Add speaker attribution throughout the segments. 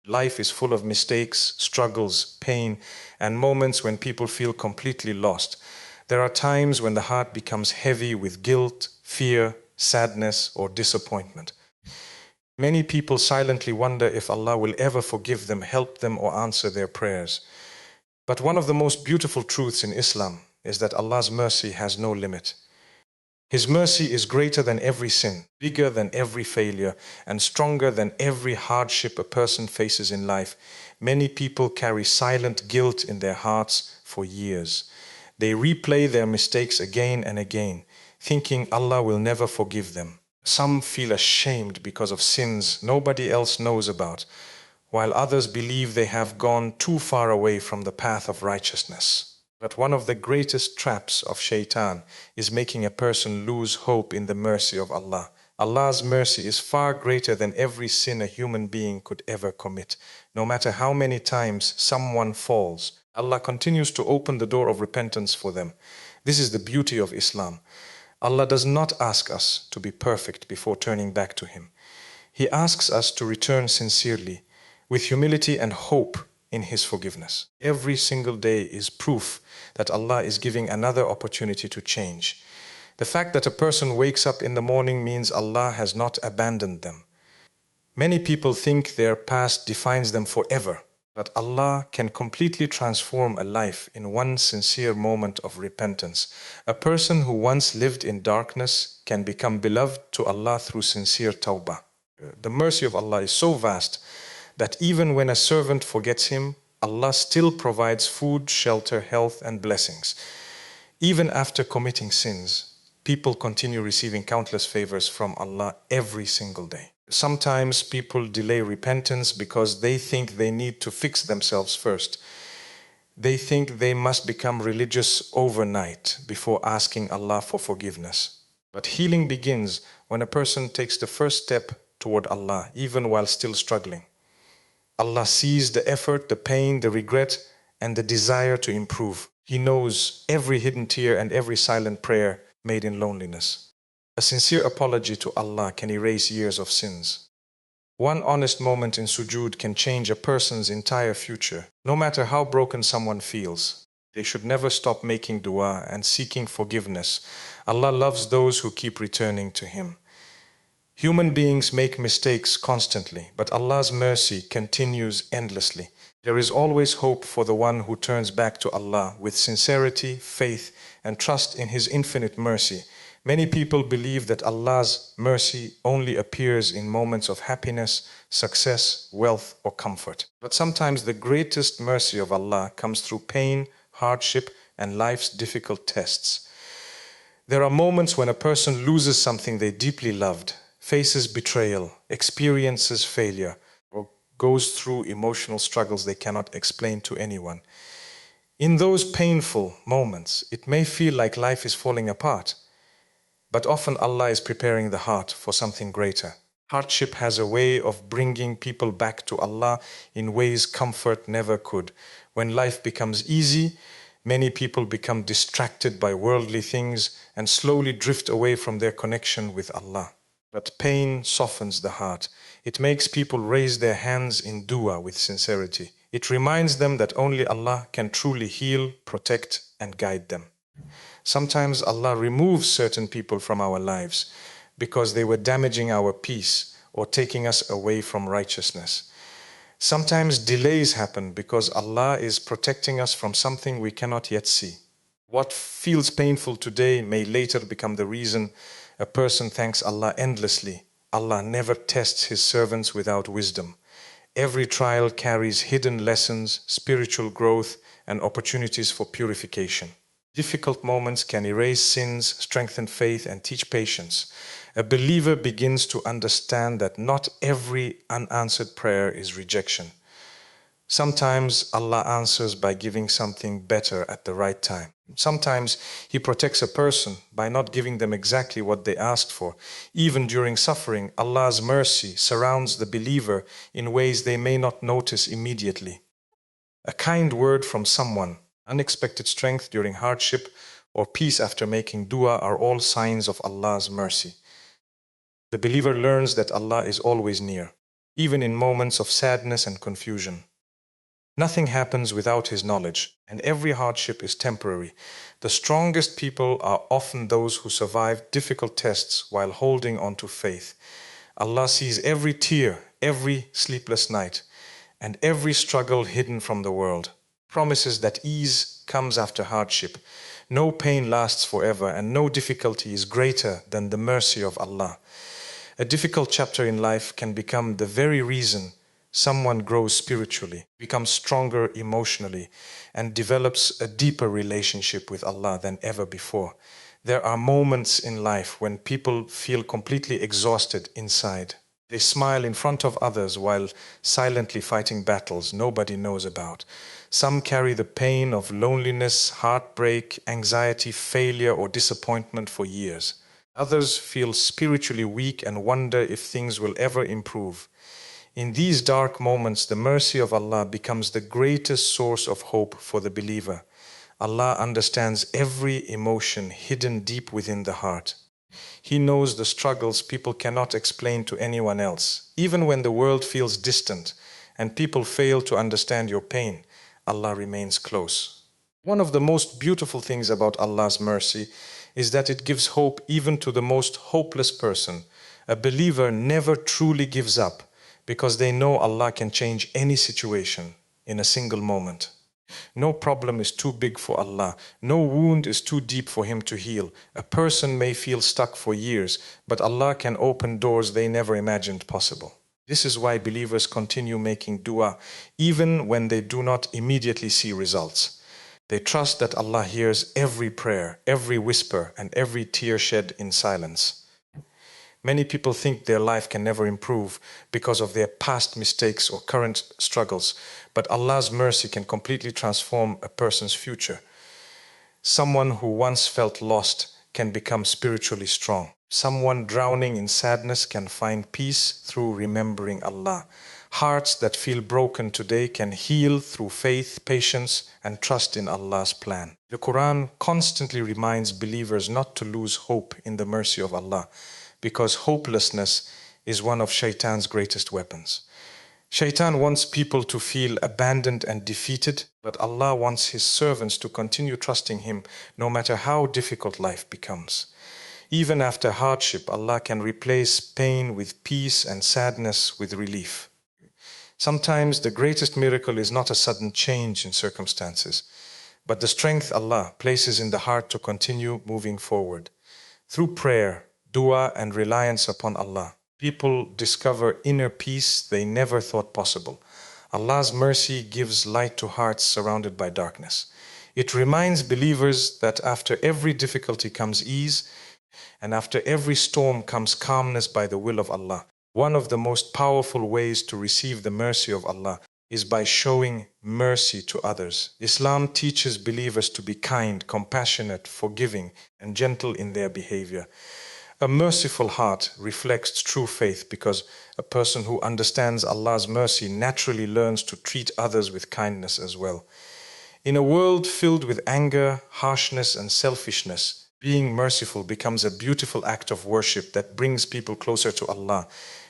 Speaker 1: Life is full of mistakes, struggles, pain, and moments when people feel completely lost. There are times when the heart becomes heavy with guilt, fear, sadness, or disappointment. Many people silently wonder if Allah will ever forgive them, help them, or answer their prayers. But one of the most beautiful truths in Islam is that Allah's mercy has no limit. His mercy is greater than every sin, bigger than every failure, and stronger than every hardship a person faces in life. Many people carry silent guilt in their hearts for years. They replay their mistakes again and again, thinking Allah will never forgive them. Some feel ashamed because of sins nobody else knows about, while others believe they have gone too far away from the path of righteousness. But one of the greatest traps of shaitan is making a person lose hope in the mercy of Allah. Allah's mercy is far greater than every sin a human being could ever commit. No matter how many times someone falls, Allah continues to open the door of repentance for them. This is the beauty of Islam. Allah does not ask us to be perfect before turning back to Him. He asks us to return sincerely, with humility and hope in His forgiveness. Every single day is proof that Allah is giving another opportunity to change. The fact that a person wakes up in the morning means Allah has not abandoned them. Many people think their past defines them forever, but Allah can completely transform a life in one sincere moment of repentance. A person who once lived in darkness can become beloved to Allah through sincere tawbah. The mercy of Allah is so vast that even when a servant forgets Him, Allah still provides food, shelter, health, and blessings. Even after committing sins, people continue receiving countless favors from Allah every single day. Sometimes people delay repentance because they think they need to fix themselves first. They think they must become religious overnight before asking Allah for forgiveness. But healing begins when a person takes the first step toward Allah, even while still struggling. Allah sees the effort, the pain, the regret, and the desire to improve. He knows every hidden tear and every silent prayer made in loneliness. A sincere apology to Allah can erase years of sins. One honest moment in sujood can change a person's entire future. No matter how broken someone feels, they should never stop making dua and seeking forgiveness. Allah loves those who keep returning to Him. Human beings make mistakes constantly, but Allah's mercy continues endlessly. There is always hope for the one who turns back to Allah with sincerity, faith, and trust in His infinite mercy. Many people believe that Allah's mercy only appears in moments of happiness, success, wealth, or comfort. But sometimes the greatest mercy of Allah comes through pain, hardship, and life's difficult tests. There are moments when a person loses something they deeply loved, faces betrayal, experiences failure, or goes through emotional struggles they cannot explain to anyone. In those painful moments, it may feel like life is falling apart, but often Allah is preparing the heart for something greater. Hardship has a way of bringing people back to Allah in ways comfort never could. When life becomes easy, many people become distracted by worldly things and slowly drift away from their connection with Allah. But pain softens the heart. It makes people raise their hands in dua with sincerity. It reminds them that only Allah can truly heal, protect, and guide them. Sometimes Allah removes certain people from our lives because they were damaging our peace or taking us away from righteousness. Sometimes delays happen because Allah is protecting us from something we cannot yet see. What feels painful today may later become the reason a person thanks Allah endlessly. Allah never tests His servants without wisdom. Every trial carries hidden lessons, spiritual growth, and opportunities for purification. Difficult moments can erase sins, strengthen faith, and teach patience. A believer begins to understand that not every unanswered prayer is rejection. Sometimes Allah answers by giving something better at the right time. Sometimes He protects a person by not giving them exactly what they asked for. Even during suffering, Allah's mercy surrounds the believer in ways they may not notice immediately. A kind word from someone, unexpected strength during hardship, or peace after making dua are all signs of Allah's mercy. The believer learns that Allah is always near. even in moments of sadness and confusion. Nothing happens without His knowledge, and every hardship is temporary. The strongest people are often those who survive difficult tests while holding on to faith. Allah sees every tear, every sleepless night, and every struggle hidden from the world. Promises that ease comes after hardship. No pain lasts forever, and no difficulty is greater than the mercy of Allah. A difficult chapter in life can become the very reason someone grows spiritually, becomes stronger emotionally, and develops a deeper relationship with Allah than ever before. There are moments in life when people feel completely exhausted inside. They smile in front of others while silently fighting battles nobody knows about. Some carry the pain of loneliness, heartbreak, anxiety, failure, or disappointment for years. Others feel spiritually weak and wonder if things will ever improve. In these dark moments, the mercy of Allah becomes the greatest source of hope for the believer. Allah understands every emotion hidden deep within the heart. He knows the struggles people cannot explain to anyone else. Even when the world feels distant and people fail to understand your pain, Allah remains close. One of the most beautiful things about Allah's mercy is that it gives hope even to the most hopeless person. A believer never truly gives up because they know Allah can change any situation in a single moment. No problem is too big for Allah. No wound is too deep for Him to heal. A person may feel stuck for years, but Allah can open doors they never imagined possible. This is why believers continue making dua even when they do not immediately see results. They trust that Allah hears every prayer, every whisper, and every tear shed in silence. Many people think their life can never improve because of their past mistakes or current struggles, but Allah's mercy can completely transform a person's future. Someone who once felt lost can become spiritually strong. Someone drowning in sadness can find peace through remembering Allah. Hearts that feel broken today can heal through faith, patience, and trust in Allah's plan. The Quran constantly reminds believers not to lose hope in the mercy of Allah, because hopelessness is one of Shaitan's greatest weapons. Shaitan wants people to feel abandoned and defeated, but Allah wants His servants to continue trusting Him no matter how difficult life becomes. Even after hardship, Allah can replace pain with peace and sadness with relief. Sometimes the greatest miracle is not a sudden change in circumstances, but the strength Allah places in the heart to continue moving forward. Through prayer, dua, and reliance upon Allah, people discover inner peace they never thought possible. Allah's mercy gives light to hearts surrounded by darkness. It reminds believers that after every difficulty comes ease, and after every storm comes calmness by the will of Allah. One of the most powerful ways to receive the mercy of Allah is by showing mercy to others. Islam teaches believers to be kind, compassionate, forgiving, and gentle in their behavior. A merciful heart reflects true faith because a person who understands Allah's mercy naturally learns to treat others with kindness as well. In a world filled with anger, harshness, and selfishness, being merciful becomes a beautiful act of worship that brings people closer to Allah.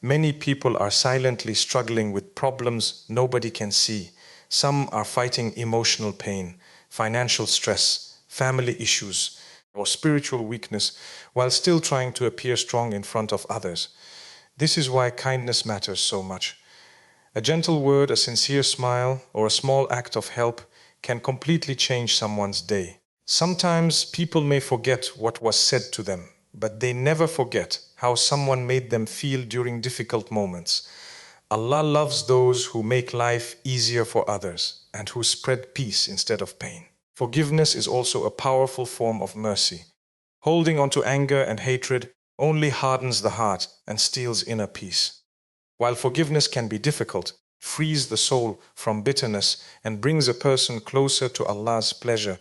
Speaker 1: Many people are silently struggling with problems nobody can see. Some are fighting emotional pain, financial stress, family issues, or spiritual weakness, while still trying to appear strong in front of others. This is why kindness matters so much. A gentle word, a sincere smile, or a small act of help can completely change someone's day. Sometimes people may forget what was said to them, but they never forget how someone made them feel during difficult moments. Allah loves those who make life easier for others and who spread peace instead of pain. Forgiveness is also a powerful form of mercy. Holding on to anger and hatred only hardens the heart and steals inner peace. While forgiveness can be difficult, it frees the soul from bitterness and brings a person closer to Allah's pleasure.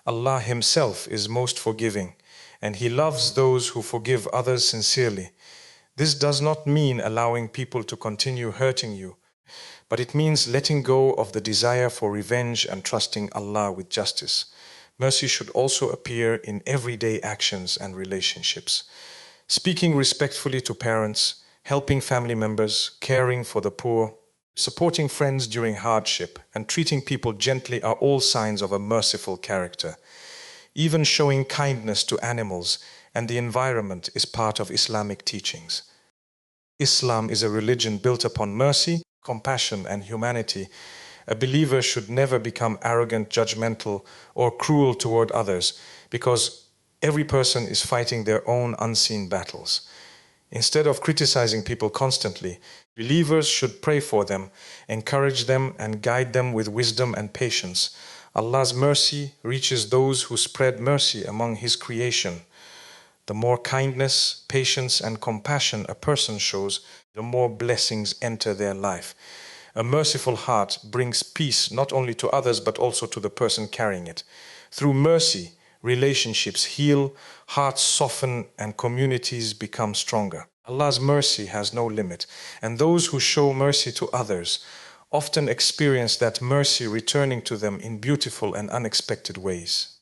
Speaker 1: Allah Himself is most forgiving, and He loves those who forgive others sincerely. This does not mean allowing people to continue hurting you, but it means letting go of the desire for revenge and trusting Allah with justice. Mercy should also appear in everyday actions and relationships. Speaking respectfully to parents, helping family members, caring for the poor, supporting friends during hardship, and treating people gently are all signs of a merciful character. Even showing kindness to animals and the environment is part of Islamic teachings. Islam is a religion built upon mercy, compassion, and humanity. A believer should never become arrogant, judgmental, or cruel toward others, because every person is fighting their own unseen battles. Instead of criticizing people constantly, believers should pray for them, encourage them, and guide them with wisdom and patience. Allah's mercy reaches those who spread mercy among His creation. The more kindness, patience, and compassion a person shows, the more blessings enter their life. A merciful heart brings peace not only to others but also to the person carrying it. Through mercy, relationships heal, hearts soften, and communities become stronger. Allah's mercy has no limit, and those who show mercy to others often experience that mercy returning to them in beautiful and unexpected ways.